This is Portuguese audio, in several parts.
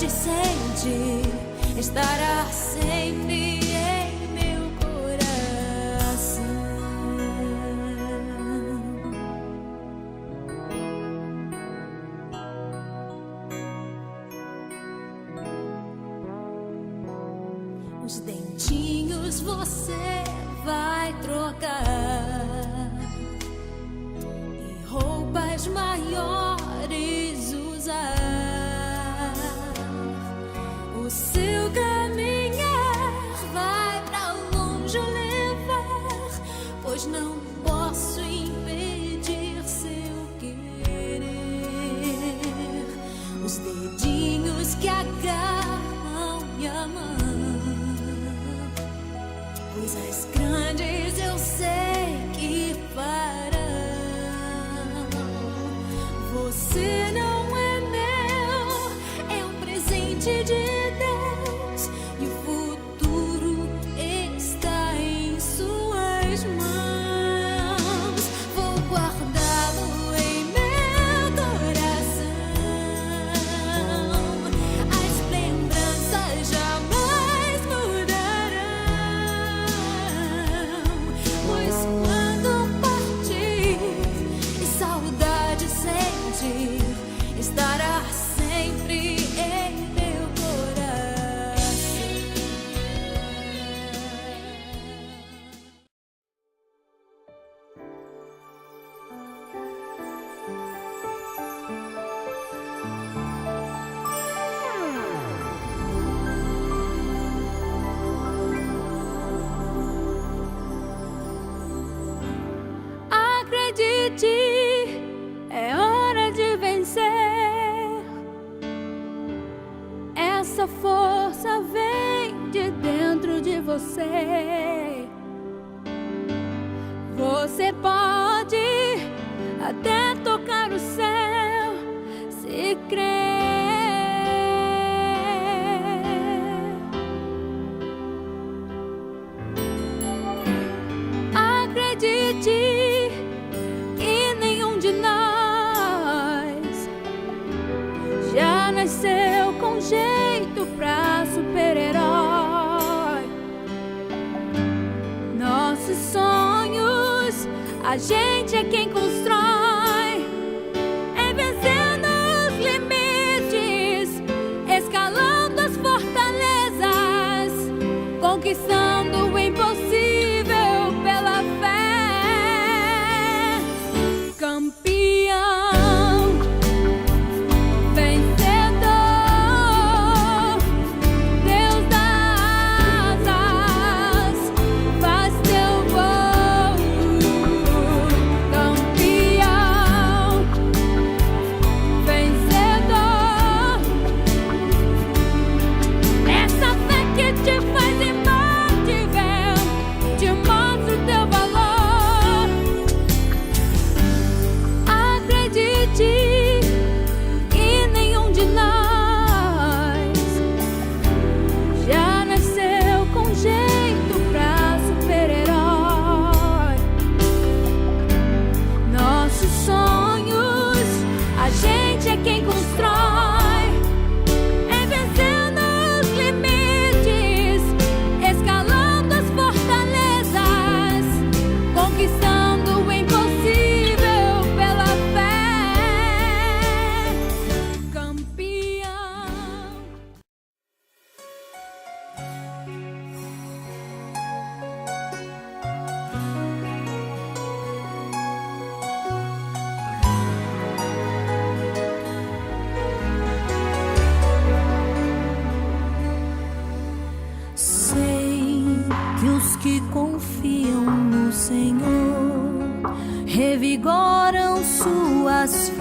saudade sente estará sempre em meu coração. Os dentinhos você vai trocar e roupas maiores usar. O seu caminhar vai pra longe levar, pois não posso impedir seu querer. Os dedinhos que agarram minha mão, coisas grandes eu sei que farão. Você não é meu, é um presente de Deus, e o futuro está em suas mãos. Vou guardá-lo em meu coração. As lembranças jamais mudarão, pois quando partir e saudade sente, estará sempre em meu coração. Acredite, é hora de vencer. Essa força vem de dentro de você. Você pode até tocar o céu se crer. Acredite que nenhum de nós já nasceu com jeito pra super-herói. Nossos sonhos, a gente é quem constrói, é vencendo os limites, escalando as fortalezas, conquistando o impossível pela fé. Campeão, vencedor, Deus dá asas, faz teu voo. Campeão, vencedor, essa fé que te faz imbatível, te mostra o teu valor. Acredite que nenhum de nós já nasceu com jeito pra super-herói. Nossos sonhos, a gente é quem constrói, é vencendo os limites, escalando as fortalezas, conquistando o impossível pela fé. Campeão. Sei que os que confiam no Senhor revigoram suas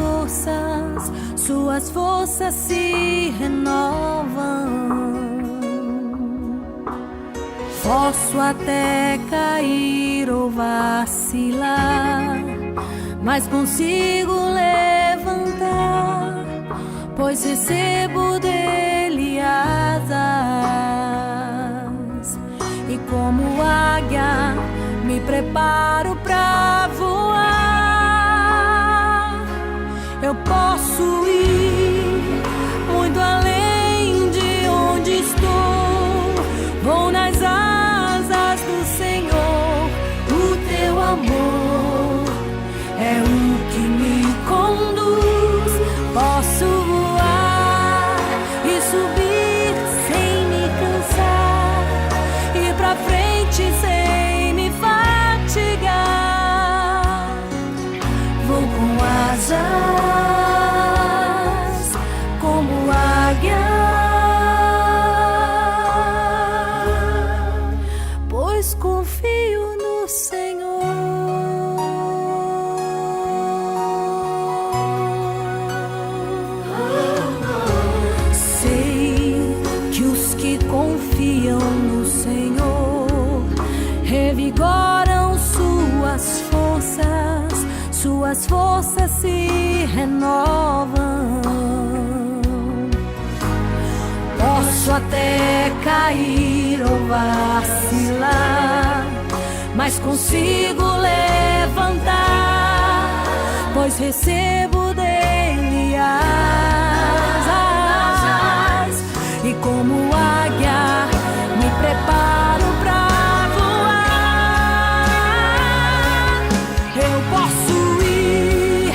forças se renovam. Posso até cair ou vacilar, mas consigo levantar, pois recebo dele asas. E como águia me preparo pra voar. Eu posso ir muito além revigoram suas forças se renovam. Posso até cair ou vacilar, mas consigo levantar, pois recebo dele asas, e como águia me preparo pra voar. Eu posso ir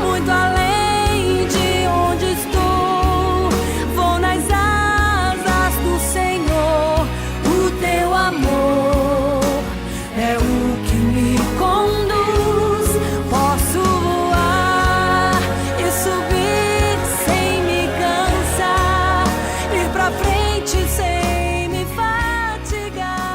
muito além de onde estou, vou nas asas do Senhor. O teu amor é o que me conduz. Posso voar e subir sem me cansar, ir pra frente sem me fatigar.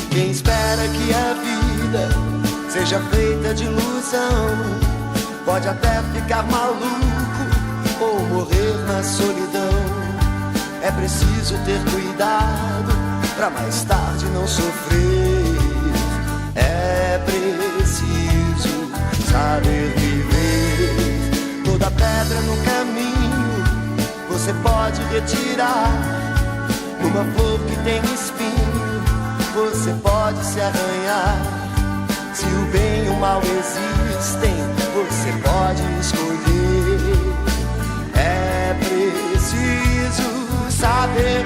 Quem espera que a vida seja feita de ilusão pode até ficar maluco ou morrer na solidão. É preciso ter cuidado pra mais tarde não sofrer. É preciso saber viver. Toda pedra no caminho você pode retirar. Numa flor que tem espinho você pode se arranhar. Se o bem e o mal existem, você pode escolher. É preciso saber